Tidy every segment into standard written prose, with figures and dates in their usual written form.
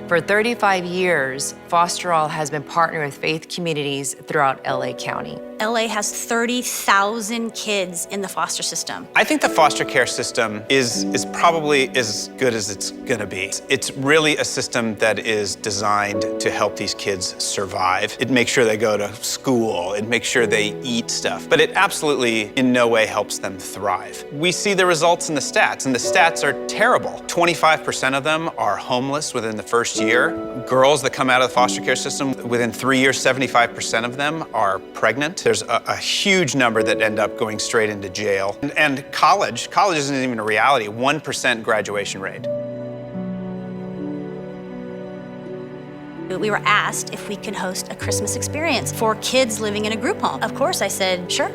For 35 years, FosterAll has been partnering with faith communities throughout LA County. LA has 30,000 kids in the foster system. I think the foster care system is probably as good as it's gonna be. It's really a system that is designed to help these kids survive. It makes sure they go to school, it makes sure they eat stuff, but it absolutely in no way helps them thrive. We see the results in the stats, and the stats are terrible. 25% of them are homeless within the first year. Girls that come out of the foster care system, within 3 years, 75% of them are pregnant. There's a huge number that end up going straight into jail. And college isn't even a reality, 1% graduation rate. We were asked if we could host a Christmas experience for kids living in a group home. Of course, I said, sure.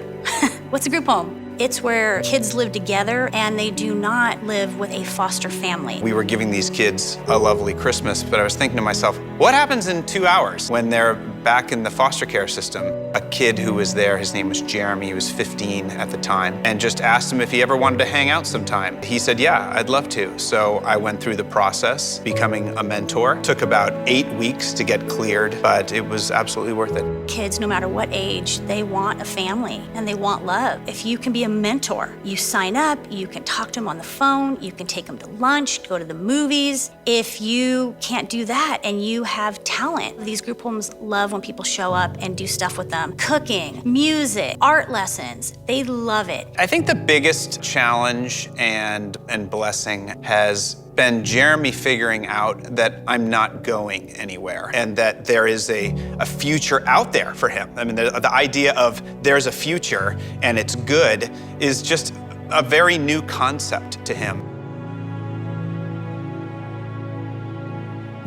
What's a group home? It's where kids live together and they do not live with a foster family. We were giving these kids a lovely Christmas, but I was thinking to myself, what happens in 2 hours when they're back in the foster care system? A kid who was there, his name was Jeremy, he was 15 at the time, and just asked him if he ever wanted to hang out sometime. He said, yeah, I'd love to. So I went through the process, becoming a mentor. Took about 8 weeks to get cleared, but it was absolutely worth it. Kids, no matter what age, they want a family and they want love. If you can be a mentor, you sign up, you can talk to them on the phone, you can take them to lunch, go to the movies. If you can't do that and you have talent, these group homes love when people show up and do stuff with them. Cooking, music, art lessons, they love it. I think the biggest challenge and blessing has been Jeremy figuring out that I'm not going anywhere and that there is a future out there for him. I mean, the idea of there's a future and it's good is just a very new concept to him.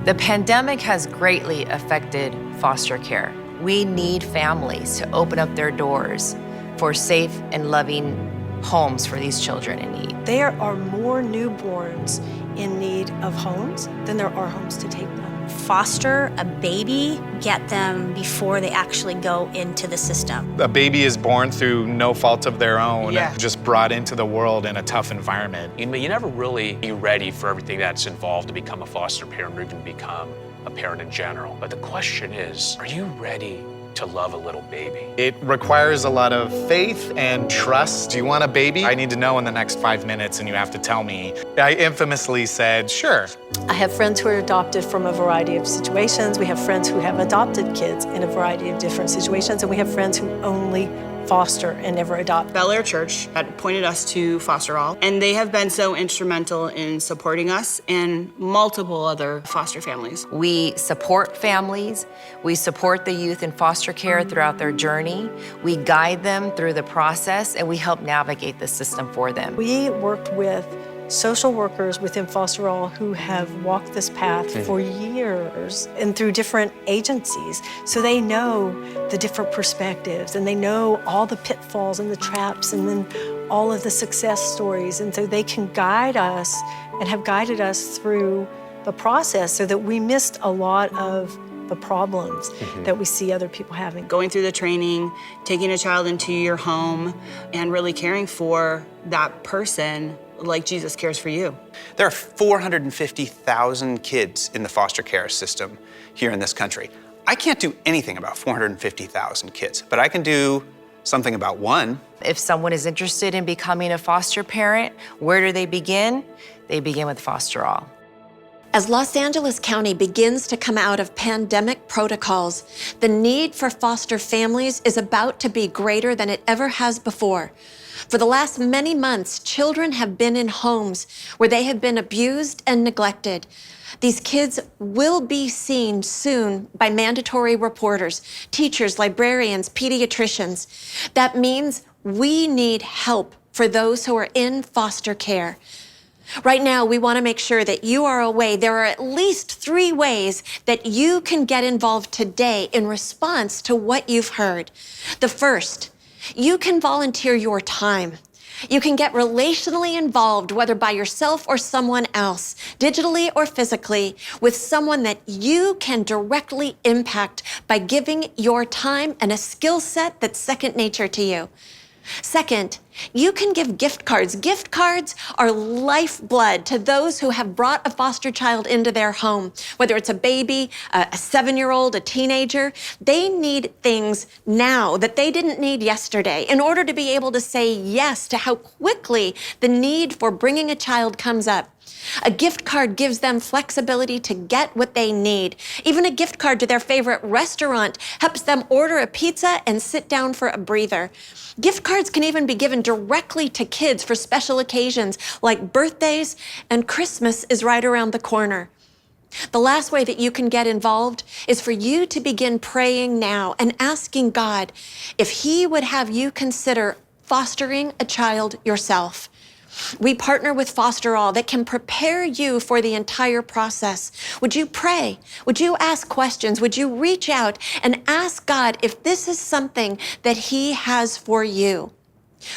The pandemic has greatly affected foster care. We need families to open up their doors for safe and loving homes for these children in need. There are more newborns in need of homes than there are homes to take them. Foster a baby, get them before they actually go into the system. A baby is born through no fault of their own, Yeah. just brought into the world in a tough environment. You never really be ready for everything that's involved to become a foster parent or even become a parent in general. But the question is, are you ready to love a little baby? It requires a lot of faith and trust. Do you want a baby? I need to know in the next 5 minutes and you have to tell me. I infamously said, sure. I have friends who are adopted from a variety of situations. We have friends who have adopted kids in a variety of different situations, and we have friends who only foster and never adopt. Bel Air Church had pointed us to FosterAll, and they have been so instrumental in supporting us and multiple other foster families. We support families, we support the youth in foster care throughout their journey, we guide them through the process, and we help navigate the system for them. We worked with social workers within FosterAll who have walked this path for years and through different agencies. So they know the different perspectives and they know all the pitfalls and the traps and then all of the success stories. And so they can guide us and have guided us through the process so that we missed a lot of the problems that we see other people having. Going through the training, taking a child into your home, and really caring for that person like Jesus cares for you. There are 450,000 kids in the foster care system here in this country. I can't do anything about 450,000 kids, but I can do something about one. If someone is interested in becoming a foster parent, where do they begin? They begin with FosterAll. As Los Angeles County begins to come out of pandemic protocols, the need for foster families is about to be greater than it ever has before. For the last many months, children have been in homes where they have been abused and neglected. These kids will be seen soon by mandatory reporters, teachers, librarians, pediatricians. That means we need help for those who are in foster care. Right now, we want to make sure that you are aware there are at least 3 ways that you can get involved today in response to what you've heard. The first, you can volunteer your time. You can get relationally involved, whether by yourself or someone else, digitally or physically, with someone that you can directly impact by giving your time and a skill set that's second nature to you. Second, You can give gift cards. Gift cards are lifeblood to those who have brought a foster child into their home. Whether it's a baby, a 7-year-old, a teenager, they need things now that they didn't need yesterday in order to be able to say yes to how quickly the need for bringing a child comes up. A gift card gives them flexibility to get what they need. Even a gift card to their favorite restaurant helps them order a pizza and sit down for a breather. Gift cards can even be given directly to kids for special occasions like birthdays, and Christmas is right around the corner. The last way that you can get involved is for you to begin praying now and asking God if He would have you consider fostering a child yourself. We partner with FosterAll that can prepare you for the entire process. Would you pray? Would you ask questions? Would you reach out and ask God if this is something that He has for you?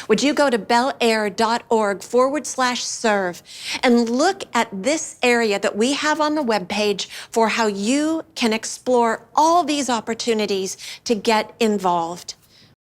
Would you go to bellaire.org/serve and look at this area that we have on the webpage for how you can explore all these opportunities to get involved?